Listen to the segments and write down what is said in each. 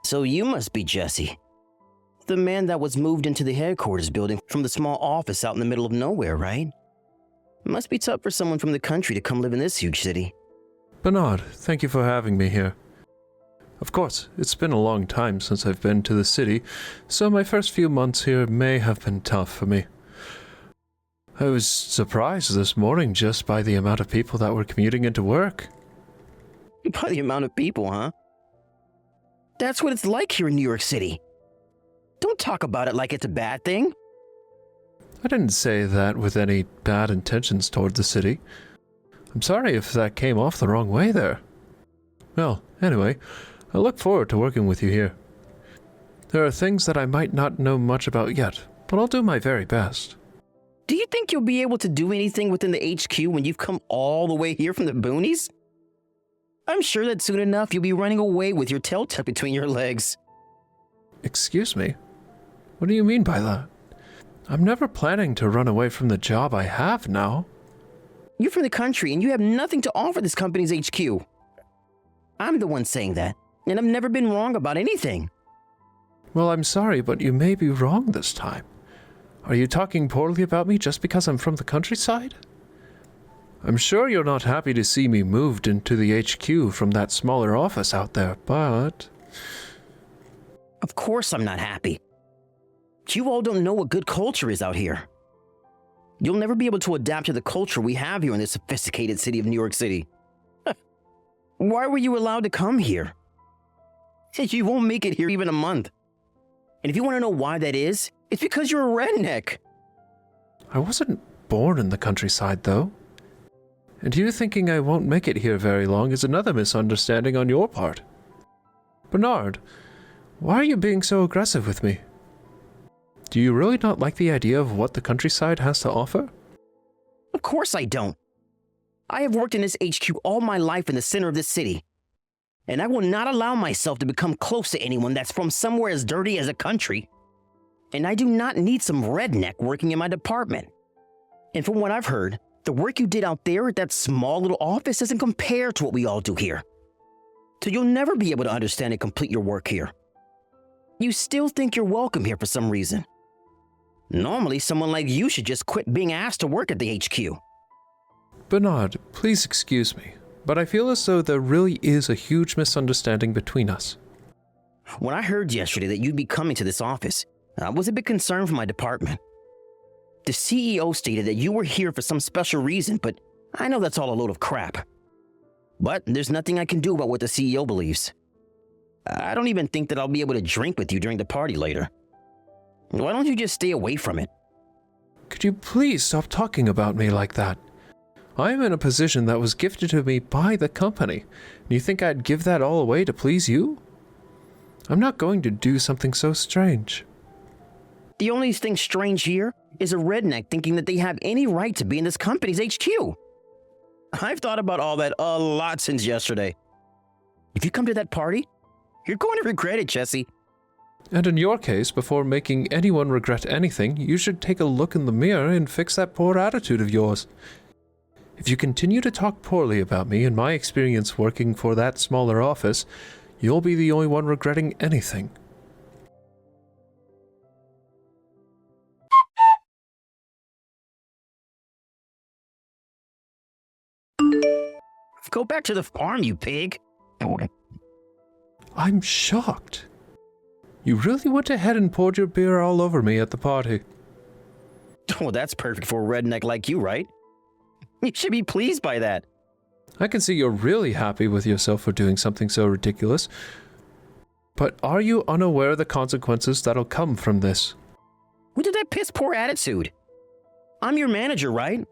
So you must be Jesse. The man that was moved into the headquarters building from the small office out in the middle of nowhere, right? Must be tough for someone from the country to come live in this huge city. Bernard, thank you for having me here. Of course, it's been a long time since I've been to the city, so my first few months here may have been tough for me. I was surprised this morning just by the amount of people that were commuting into work. By the amount of people, huh? That's what it's like here in New York City. Don't talk about it like it's a bad thing. I didn't say that with any bad intentions toward the city. I'm sorry if that came off the wrong way there. Well, anyway, I look forward to working with you here. There are things that I might not know much about yet, but I'll do my very best. Do you think you'll be able to do anything within the HQ when you've come all the way here from the boonies? I'm sure that soon enough you'll be running away with your tail tucked between your legs. Excuse me? What do you mean by that? I'm never planning to run away from the job I have now. You're from the country and you have nothing to offer this company's HQ. I'm the one saying that, and I've never been wrong about anything. Well, I'm sorry, but you may be wrong this time. Are you talking poorly about me just because I'm from the countryside? I'm sure you're not happy to see me moved into the HQ from that smaller office out there, but... Of course I'm not happy. You all don't know what good culture is out here. You'll never be able to adapt to the culture we have here in this sophisticated city of New York City. Why were you allowed to come here? You won't make it here even a month. And if you want to know why that is, it's because you're a redneck. I wasn't born in the countryside, though. And you thinking I won't make it here very long is another misunderstanding on your part. Bernard, why are you being so aggressive with me? Do you really not like the idea of what the countryside has to offer? Of course I don't. I have worked in this HQ all my life in the center of this city. And I will not allow myself to become close to anyone that's from somewhere as dirty as a country. And I do not need some redneck working in my department. And from what I've heard, the work you did out there at that small little office doesn't compare to what we all do here. So you'll never be able to understand and complete your work here. You still think you're welcome here for some reason. Normally, someone like you should just quit being asked to work at the HQ. Bernard, please excuse me, but I feel as though there really is a huge misunderstanding between us. When I heard yesterday that you'd be coming to this office, I was a bit concerned for my department. The CEO stated that you were here for some special reason, but I know that's all a load of crap. But there's nothing I can do about what the CEO believes. I don't even think that I'll be able to drink with you during the party later. Why don't you just stay away from it? Could you please stop talking about me like that? I am in a position that was gifted to me by the company, and you think I'd give that all away to please you? I'm not going to do something so strange. The only thing strange here is a redneck thinking that they have any right to be in this company's HQ. I've thought about all that a lot since yesterday. If you come to that party, you're going to regret it, Jesse. And in your case, before making anyone regret anything, you should take a look in the mirror and fix that poor attitude of yours. If you continue to talk poorly about me and my experience working for that smaller office, you'll be the only one regretting anything. Go back to the farm, you pig. I'm shocked. You really went ahead and poured your beer all over me at the party. Well, that's perfect for a redneck like you, right? You should be pleased by that. I can see you're really happy with yourself for doing something so ridiculous. But are you unaware of the consequences that'll come from this? What did that piss poor attitude? I'm your manager, right?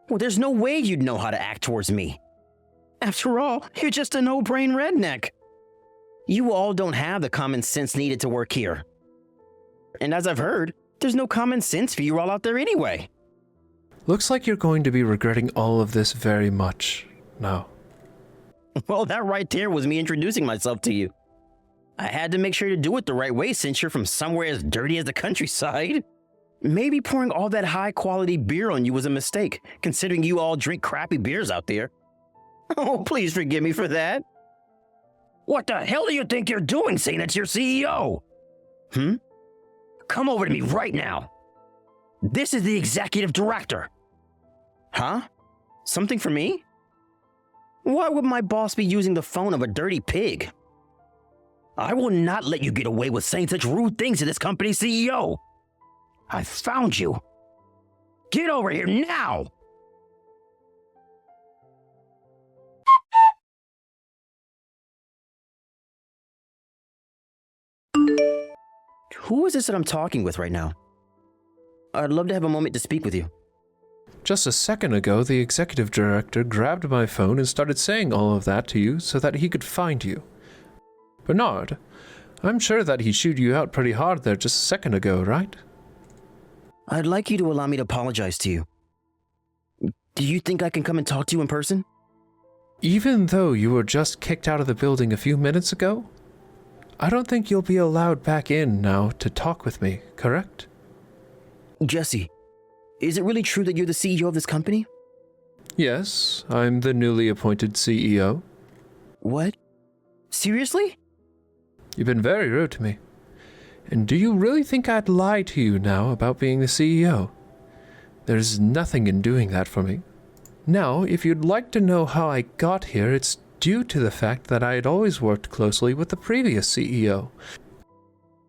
Well, there's no way you'd know how to act towards me. After all, you're just a no-brain redneck. You all don't have the common sense needed to work here. And as I've heard, there's no common sense for you all out there anyway. Looks like you're going to be regretting all of this very much now. Well, that right there was me introducing myself to you. I had to make sure to do it the right way since you're from somewhere as dirty as the countryside. Maybe pouring all that high-quality beer on you was a mistake, considering you all drink crappy beers out there. Oh, please forgive me for that. What the hell do you think you're doing saying it's your CEO? Come over to me right now. This is the executive director. Huh? Something for me? Why would my boss be using the phone of a dirty pig? I will not let you get away with saying such rude things to this company's CEO. I found you. Get over here now! Who is this that I'm talking with right now? I'd love to have a moment to speak with you. Just a second ago, the executive director grabbed my phone and started saying all of that to you so that he could find you. Bernard, I'm sure that he chewed you out pretty hard there just a second ago, right? I'd like you to allow me to apologize to you. Do you think I can come and talk to you in person? Even though you were just kicked out of the building a few minutes ago? I don't think you'll be allowed back in now to talk with me, correct? Jesse, is it really true that you're the CEO of this company? Yes, I'm the newly appointed CEO. What? Seriously? You've been very rude to me. And do you really think I'd lie to you now about being the CEO? There's nothing in doing that for me. Now, if you'd like to know how I got here, it's due to the fact that I had always worked closely with the previous CEO.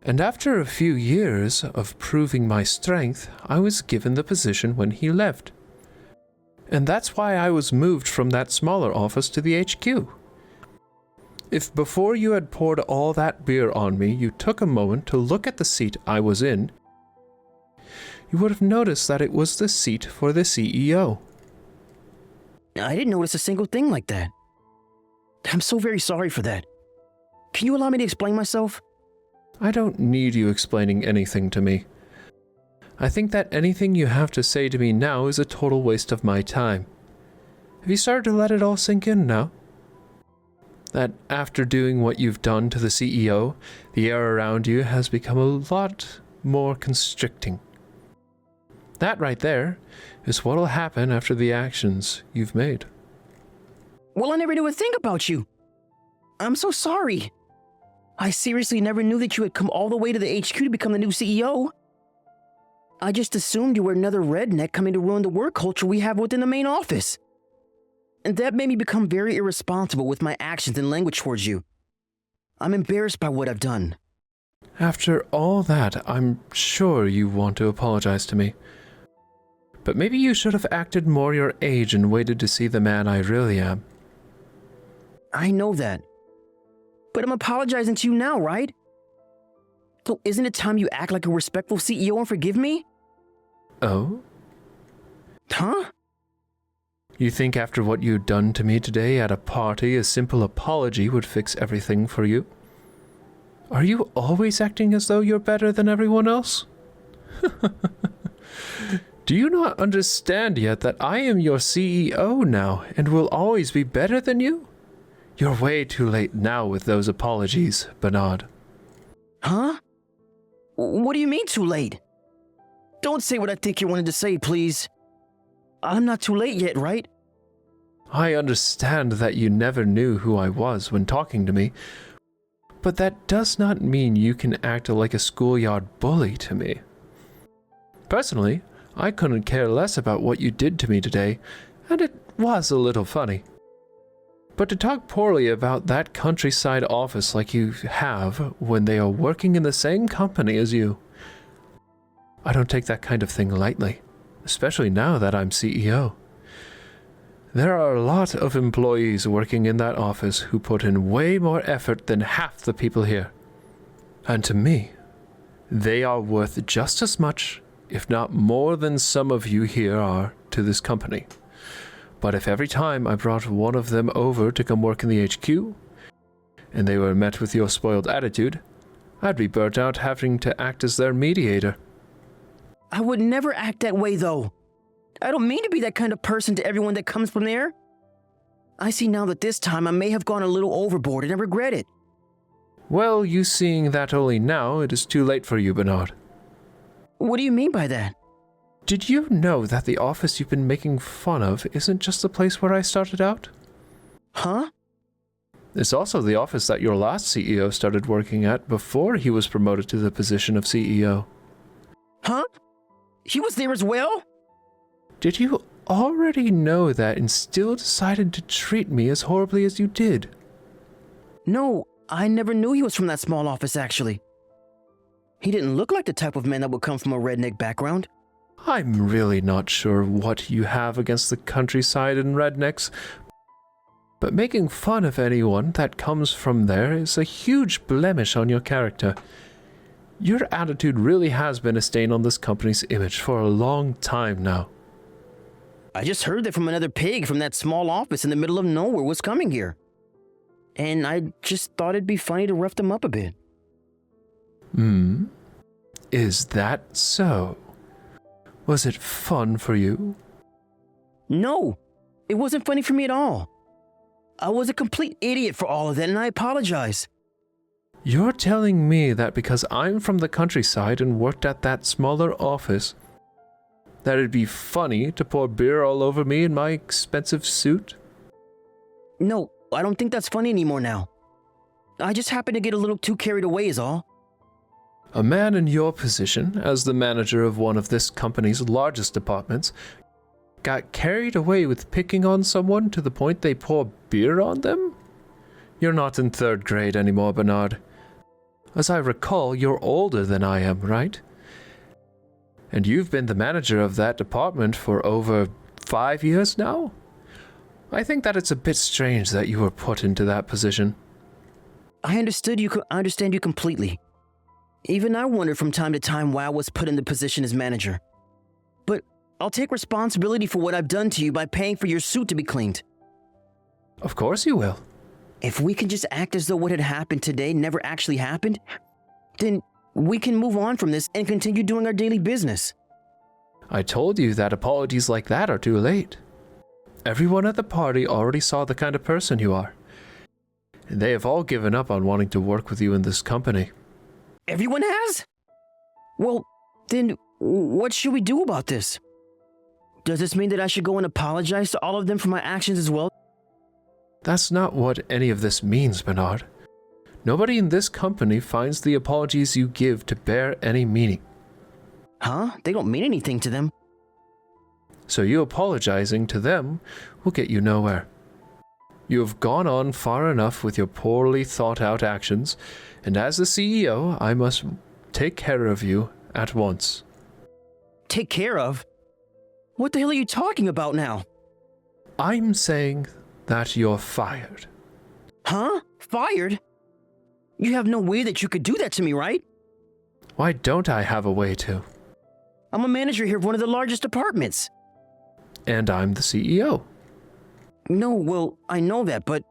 And after a few years of proving my strength, I was given the position when he left. And that's why I was moved from that smaller office to the HQ. If before you had poured all that beer on me, you took a moment to look at the seat I was in, you would have noticed that it was the seat for the CEO. I didn't notice a single thing like that. I'm so very sorry for that. Can you allow me to explain myself? I don't need you explaining anything to me. I think that anything you have to say to me now is a total waste of my time. Have you started to let it all sink in now? That after doing what you've done to the CEO, the air around you has become a lot more constricting. That right there is what'll happen after the actions you've made. Well, I never knew a thing about you. I'm so sorry. I seriously never knew that you had come all the way to the HQ to become the new CEO. I just assumed you were another redneck coming to ruin the work culture we have within the main office. And that made me become very irresponsible with my actions and language towards you. I'm embarrassed by what I've done. After all that, I'm sure you want to apologize to me. But maybe you should have acted more your age and waited to see the man I really am. I know that. But I'm apologizing to you now, right? So isn't it time you act like a respectful CEO and forgive me? Oh? Huh? You think after what you'd done to me today at a party, a simple apology would fix everything for you? Are you always acting as though you're better than everyone else? Do you not understand yet that I am your CEO now and will always be better than you? You're way too late now with those apologies, Bernard. Huh? What do you mean too late? Don't say what I think you wanted to say, please. I'm not too late yet, right? I understand that you never knew who I was when talking to me, but that does not mean you can act like a schoolyard bully to me. Personally, I couldn't care less about what you did to me today, and it was a little funny. But to talk poorly about that countryside office like you have when they are working in the same company as you, I don't take that kind of thing lightly, especially now that I'm CEO. There are a lot of employees working in that office who put in way more effort than half the people here. And to me, they are worth just as much, if not more than some of you here are to this company. But if every time I brought one of them over to come work in the HQ, and they were met with your spoiled attitude, I'd be burnt out having to act as their mediator. I would never act that way, though. I don't mean to be that kind of person to everyone that comes from there. I see now that this time I may have gone a little overboard and I regret it. Well, you seeing that only now, it is too late for you, Bernard. What do you mean by that? Did you know that the office you've been making fun of isn't just the place where I started out? Huh? It's also the office that your last CEO started working at before he was promoted to the position of CEO. Huh? He was there as well? Did you already know that and still decided to treat me as horribly as you did? No, I never knew he was from that small office, actually. He didn't look like the type of man that would come from a redneck background. I'm really not sure what you have against the countryside and rednecks, but making fun of anyone that comes from there is a huge blemish on your character. Your attitude really has been a stain on this company's image for a long time now. I just heard that from another pig from that small office in the middle of nowhere was coming here. And I just thought it'd be funny to rough them up a bit. Is that so? Was it fun for you? No, it wasn't funny for me at all. I was a complete idiot for all of that, and I apologize. You're telling me that because I'm from the countryside and worked at that smaller office, that it'd be funny to pour beer all over me in my expensive suit? No, I don't think that's funny anymore now. I just happened to get a little too carried away is all. A man in your position, as the manager of one of this company's largest departments, got carried away with picking on someone to the point they pour beer on them? You're not in 3rd grade anymore, Bernard. As I recall, you're older than I am, right? And you've been the manager of that department for over 5 years now? I think that it's a bit strange that you were put into that position. I understand you completely. Even I wondered from time to time why I was put in the position as manager. But I'll take responsibility for what I've done to you by paying for your suit to be cleaned. Of course you will. If we can just act as though what had happened today never actually happened, then we can move on from this and continue doing our daily business. I told you that apologies like that are too late. Everyone at the party already saw the kind of person you are. And they have all given up on wanting to work with you in this company. Everyone has? Well, then what should we do about this? Does this mean that I should go and apologize to all of them for my actions as well? That's not what any of this means, Bernard. Nobody in this company finds the apologies you give to bear any meaning. Huh? They don't mean anything to them. So you apologizing to them will get you nowhere. You have gone on far enough with your poorly thought out actions, and as the CEO, I must take care of you at once. Take care of? What the hell are you talking about now? I'm saying that you're fired. Huh? Fired? You have no way that you could do that to me, right? Why don't I have a way to? I'm a manager here of one of the largest departments. And I'm the CEO. No, well, I know that, but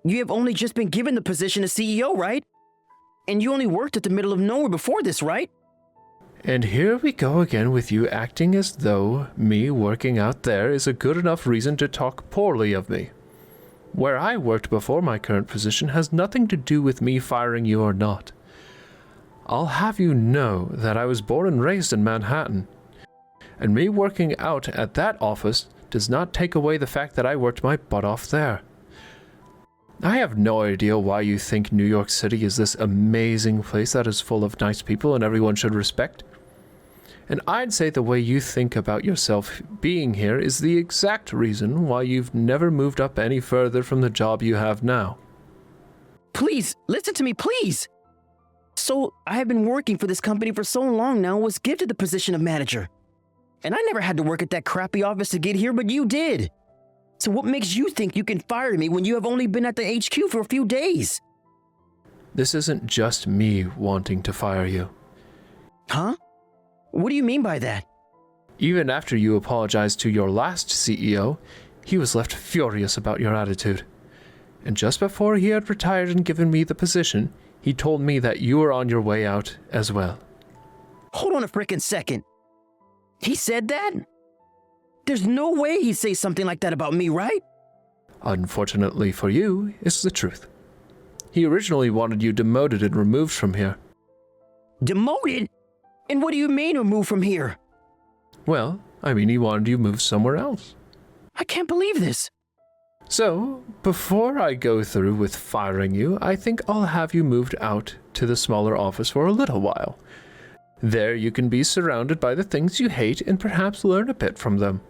you have only just been given the position of CEO, right? And you only worked at the middle of nowhere before this, right? And here we go again with you acting as though me working out there is a good enough reason to talk poorly of me. Where I worked before my current position has nothing to do with me firing you or not. I'll have you know that I was born and raised in Manhattan, and me working out at that office does not take away the fact that I worked my butt off there. I have no idea why you think New York City is this amazing place that is full of nice people and everyone should respect. And I'd say the way you think about yourself being here is the exact reason why you've never moved up any further from the job you have now. Please, listen to me, please! So, I have been working for this company for so long now, was gifted the position of manager. And I never had to work at that crappy office to get here, but you did. So what makes you think you can fire me when you have only been at the HQ for a few days? This isn't just me wanting to fire you. Huh? What do you mean by that? Even after you apologized to your last CEO, he was left furious about your attitude. And just before he had retired and given me the position, he told me that you were on your way out as well. Hold on a frickin' second. He said that? There's no way he'd say something like that about me, right? Unfortunately for you, it's the truth. He originally wanted you demoted and removed from here. Demoted? And what do you mean removed from here? Well, I mean he wanted you moved somewhere else. I can't believe this. So, before I go through with firing you, I think I'll have you moved out to the smaller office for a little while. There you can be surrounded by the things you hate and perhaps learn a bit from them.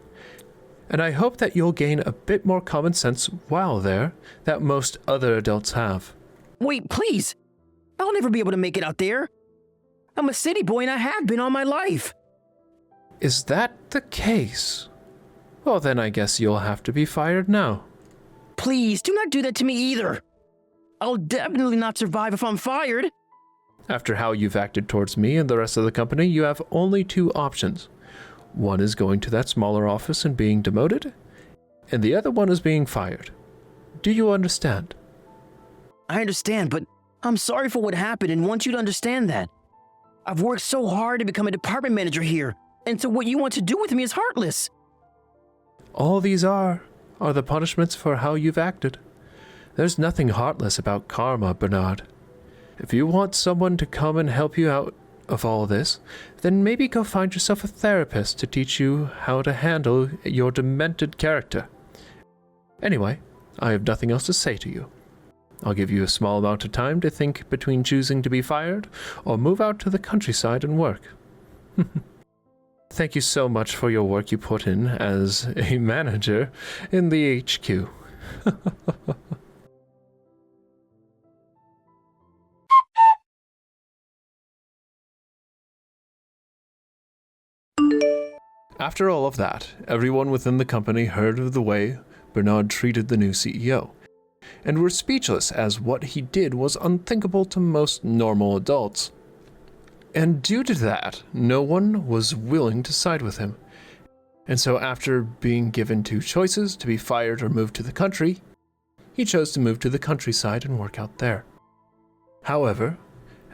And I hope that you'll gain a bit more common sense while there that most other adults have. Wait, please! I'll never be able to make it out there. I'm a city boy and I have been all my life. Is that the case? Well, then I guess you'll have to be fired now. Please, do not do that to me either. I'll definitely not survive if I'm fired. After how you've acted towards me and the rest of the company, you have only two options. One is going to that smaller office and being demoted, and the other one is being fired. Do you understand? I understand, but I'm sorry for what happened and want you to understand that. I've worked so hard to become a department manager here, and so what you want to do with me is heartless. All these are the punishments for how you've acted. There's nothing heartless about karma, Bernard. If you want someone to come and help you out of all this, then maybe go find yourself a therapist to teach you how to handle your demented character. Anyway, I have nothing else to say to you. I'll give you a small amount of time to think between choosing to be fired or move out to the countryside and work. Thank you so much for your work you put in as a manager in the HQ. After all of that, everyone within the company heard of the way Bernard treated the new CEO, and were speechless as what he did was unthinkable to most normal adults. And due to that, no one was willing to side with him. And so after being given two choices, to be fired or move to the country, he chose to move to the countryside and work out there. However,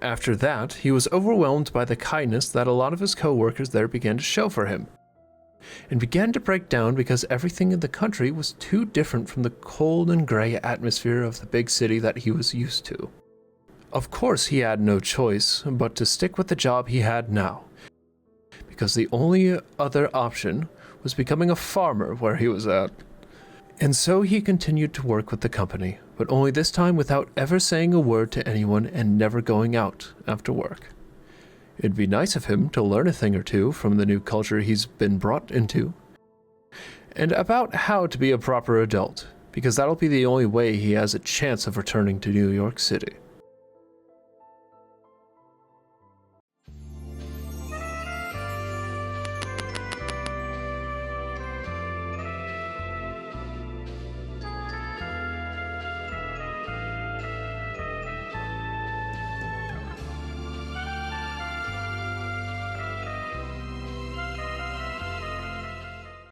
after that, he was overwhelmed by the kindness that a lot of his co-workers there began to show for him, and began to break down because everything in the country was too different from the cold and gray atmosphere of the big city that he was used to. Of course, he had no choice but to stick with the job he had now, because the only other option was becoming a farmer where he was at. And so he continued to work with the company, but only this time without ever saying a word to anyone and never going out after work. It'd be nice of him to learn a thing or two from the new culture he's been brought into, and about how to be a proper adult, because that'll be the only way he has a chance of returning to New York City.